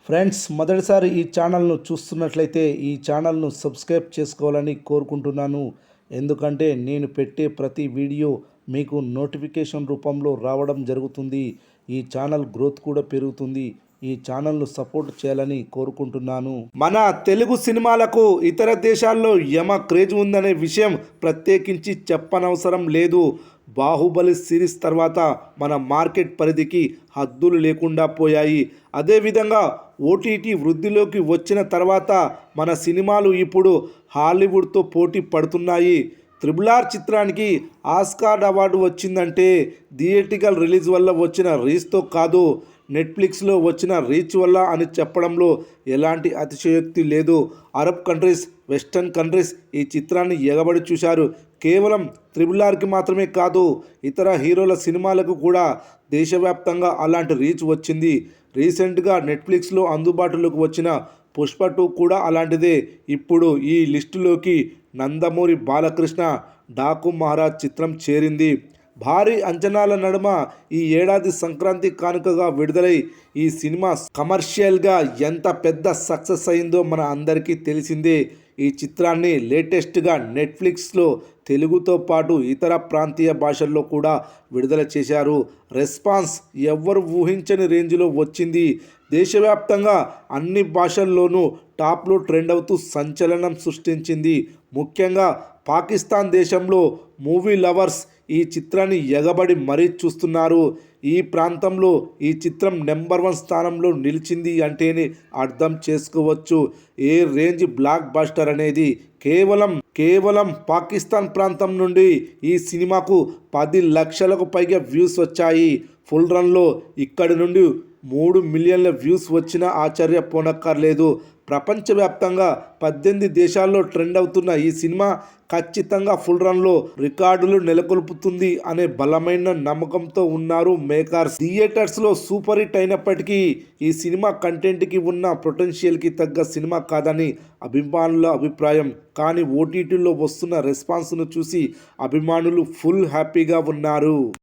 Friends, మొదటిసారి ఈ ఛానల్ను చూస్తున్నట్లయితే ఈ ఛానల్ను సబ్స్క్రైబ్ చేసుకోవాలని కోరుకుంటున్నాను. ఎందుకంటే నేను పెట్టే ప్రతి వీడియో మీకు నోటిఫికేషన్ రూపంలో రావడం జరుగుతుంది. ఈ ఛానల్ గ్రోత్ కూడా పెరుగుతుంది. ఈ ఛానల్ను సపోర్ట్ చేయాలని కోరుకుంటున్నాను. మన తెలుగు సినిమాలకు ఇతర దేశాల్లో యమ క్రేజ్ ఉందనే విషయం ప్రత్యేకించి చెప్పనవసరం లేదు. బాహుబలి సిరీస్ తర్వాత మన మార్కెట్ పరిధికి హద్దులు లేకుండా పోయాయి. అదేవిధంగా ఓటీటీ వృద్ధిలోకి వచ్చిన తర్వాత మన సినిమాలు ఇప్పుడు హాలీవుడ్తో పోటీ పడుతున్నాయి. త్రిబుల్ ఆర్ చిత్రానికి ఆస్కార్ అవార్డు వచ్చిందంటే థియేటికల్ రిలీజ్ వల్ల వచ్చిన రీచ్తో కాదు, నెట్ఫ్లిక్స్లో వచ్చిన రీచ్ వల్ల అని చెప్పడంలో ఎలాంటి అతిశయోక్తి లేదు. అరబ్ కంట్రీస్, వెస్టర్న్ కంట్రీస్ ఈ చిత్రాన్ని ఎగబడి చూశారు. కేవలం త్రిబుల్ ఆర్కి మాత్రమే కాదు, ఇతర హీరోల సినిమాలకు కూడా దేశవ్యాప్తంగా అలాంటి రీచ్ వచ్చింది. రీసెంట్గా నెట్ఫ్లిక్స్లో అందుబాటులోకి వచ్చిన పుష్ప 2 కూడా అలాంటిదే. ఇప్పుడు ఈ లిస్టులోకి నందమూరి బాలకృష్ణ డాకు మహారాజ్ చిత్రం చేరింది. భారీ అంచనాల నడుమ ఈ ఏడాది సంక్రాంతి కానుకగా విడుదలై ఈ సినిమా కమర్షియల్గా ఎంత పెద్ద సక్సెస్ అయిందో మన అందరికీ తెలిసిందే. ఈ చిత్రాన్ని లేటెస్ట్గా నెట్ఫ్లిక్స్లో తెలుగుతో పాటు ఇతర ప్రాంతీయ భాషల్లో కూడా విడుదల చేశారు. రెస్పాన్స్ ఎవ్వరు ఊహించని రేంజ్లో వచ్చింది. దేశవ్యాప్తంగా అన్ని భాషల్లోనూ టాప్లో ట్రెండ్ అవుతూ సంచలనం సృష్టించింది. ముఖ్యంగా పాకిస్తాన్ దేశంలో మూవీ లవర్స్ ఈ చిత్రాన్ని ఎగబడి మరీ చూస్తున్నారు. ఈ ప్రాంతంలో ఈ చిత్రం నెంబర్ 1 స్థానంలో నిలిచింది అంటేనే అర్థం చేసుకోవచ్చు ఏ రేంజ్ బ్లాక్ బస్టర్ అనేది. కేవలం పాకిస్తాన్ ప్రాంతం నుండి ఈ సినిమాకు 10 లక్షలకు పైగా వ్యూస్ వచ్చాయి. ఫుల్ రన్లో ఇక్కడి నుండి 3 మిలియన్ల వ్యూస్ వచ్చినా ఆశ్చర్యపోనక్కర్లేదు. ప్రపంచవ్యాప్తంగా 18 దేశాల్లో ట్రెండ్ అవుతున్న ఈ సినిమా ఖచ్చితంగా ఫుల్ రన్లో రికార్డులు నెలకొల్పుతుంది అనే బలమైన నమ్మకంతో ఉన్నారు మేకర్స్. థియేటర్స్లో సూపర్ హిట్ అయినప్పటికీ ఈ సినిమా కంటెంట్కి ఉన్న పొటెన్షియల్కి తగ్గ సినిమా కాదని అభిమానుల అభిప్రాయం. కానీ ఓటీటీలో వస్తున్న రెస్పాన్స్ను చూసి అభిమానులు ఫుల్ హ్యాపీగా ఉన్నారు.